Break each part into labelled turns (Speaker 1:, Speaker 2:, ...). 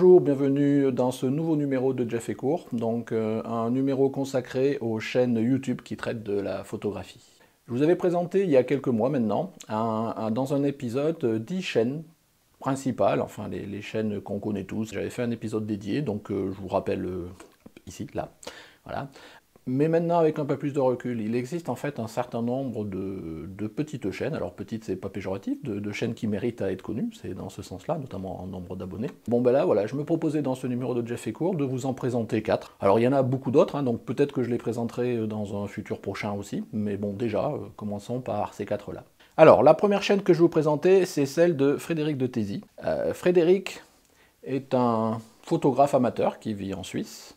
Speaker 1: Bonjour, bienvenue dans ce nouveau numéro de Jeff et Court, donc un numéro consacré aux chaînes YouTube qui traitent de la photographie. Je vous avais présenté il y a quelques mois maintenant, dans un épisode, 10 chaînes principales, enfin les chaînes qu'on connaît tous. J'avais fait un épisode dédié, donc je vous rappelle ici, là, voilà. Mais maintenant, avec un peu plus de recul, il existe en fait un certain nombre de petites chaînes, alors petites c'est pas péjoratif, de chaînes qui méritent à être connues, c'est dans ce sens-là, notamment en nombre d'abonnés. Bon ben là, voilà, je me proposais dans ce numéro de Jeff et Court de vous en présenter 4. Alors il y en a beaucoup d'autres, hein, donc peut-être que je les présenterai dans un futur prochain aussi, mais bon déjà, commençons par ces 4-là. Alors, la première chaîne que je vais vous présenter, c'est celle de Frédéric de Thézy. Frédéric est un photographe amateur qui vit en Suisse,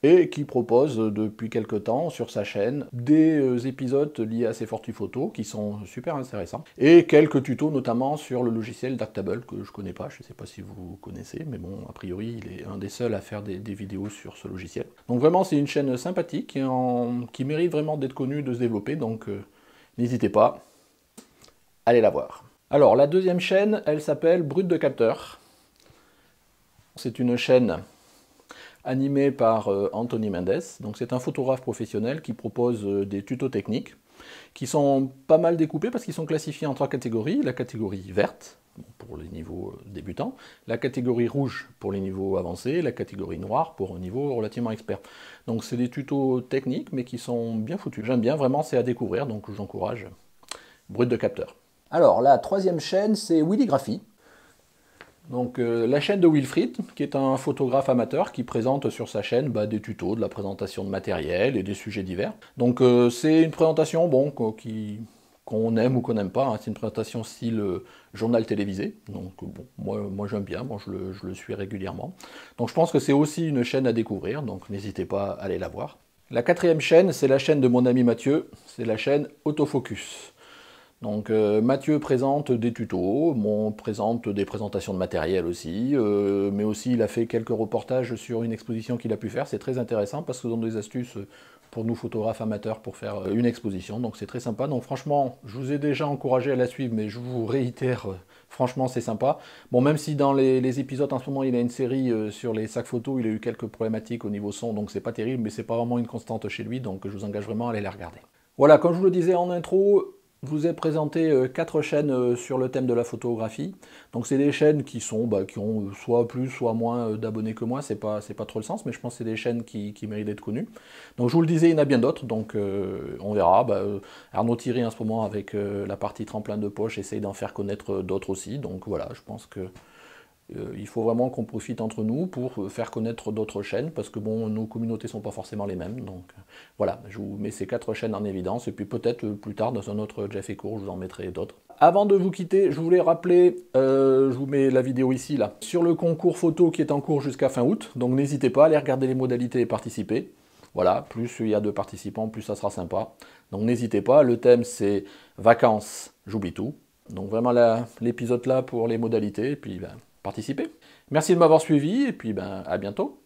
Speaker 1: et qui propose depuis quelque temps sur sa chaîne des épisodes liés à ses photos qui sont super intéressants, et quelques tutos notamment sur le logiciel Darktable que je connais pas, je ne sais pas si vous connaissez, mais bon, a priori il est un des seuls à faire des vidéos sur ce logiciel. Donc vraiment c'est une chaîne sympathique qui mérite vraiment d'être connue, de se développer, donc n'hésitez pas, allez la voir. Alors la deuxième chaîne, elle s'appelle Brut de Capteur. C'est une chaîne animé par Anthony Mendes. Donc c'est un photographe professionnel qui propose des tutos techniques qui sont pas mal découpés parce qu'ils sont classifiés en 3 catégories. La catégorie verte pour les niveaux débutants, la catégorie rouge pour les niveaux avancés, la catégorie noire pour un niveau relativement expert. Donc c'est des tutos techniques mais qui sont bien foutus. J'aime bien, vraiment c'est à découvrir, donc je vous encourage. Brut de Capteur. Alors la troisième chaîne c'est Willygraphie. Donc la chaîne de Wilfried, qui est un photographe amateur qui présente sur sa chaîne des tutos, de la présentation de matériel et des sujets divers. Donc c'est une présentation qu'on aime ou qu'on n'aime pas, hein. C'est une présentation style journal télévisé, donc bon, moi j'aime bien, je le suis régulièrement. Donc je pense que c'est aussi une chaîne à découvrir, donc n'hésitez pas à aller la voir. La quatrième chaîne, c'est la chaîne de mon ami Mathieu, c'est la chaîne Autofocus. Donc Mathieu présente des tutos, présente des présentations de matériel aussi, mais aussi il a fait quelques reportages sur une exposition qu'il a pu faire, c'est très intéressant parce que ce sont des astuces pour nous photographes amateurs pour faire une exposition, donc c'est très sympa. Donc franchement, je vous ai déjà encouragé à la suivre, mais je vous réitère, franchement c'est sympa. Bon, même si dans les épisodes en ce moment il a une série sur les sacs photos, il a eu quelques problématiques au niveau son, donc c'est pas terrible, mais c'est pas vraiment une constante chez lui, donc je vous engage vraiment à aller la regarder. Voilà, comme je vous le disais en intro, je vous ai présenté 4 chaînes sur le thème de la photographie. Donc c'est des chaînes qui ont soit plus, soit moins d'abonnés que moi, c'est pas trop le sens, mais je pense que c'est des chaînes qui méritent d'être connues. Donc je vous le disais, il y en a bien d'autres, donc on verra. Arnaud Thierry en ce moment avec la partie tremplin de poche essaye d'en faire connaître d'autres aussi, donc voilà, je pense que il faut vraiment qu'on profite entre nous pour faire connaître d'autres chaînes, parce que bon, nos communautés ne sont pas forcément les mêmes, donc voilà, je vous mets ces 4 chaînes en évidence, et puis peut-être plus tard dans un autre Jeff et Court, je vous en mettrai d'autres. Avant de vous quitter, je voulais rappeler, je vous mets la vidéo ici, là, sur le concours photo qui est en cours jusqu'à fin août, donc n'hésitez pas à aller regarder les modalités et participer. Voilà, plus il y a de participants, plus ça sera sympa. Donc n'hésitez pas, le thème c'est vacances, j'oublie tout. Donc vraiment l'épisode là pour les modalités, et puis participez. Merci de m'avoir suivi, et puis à bientôt.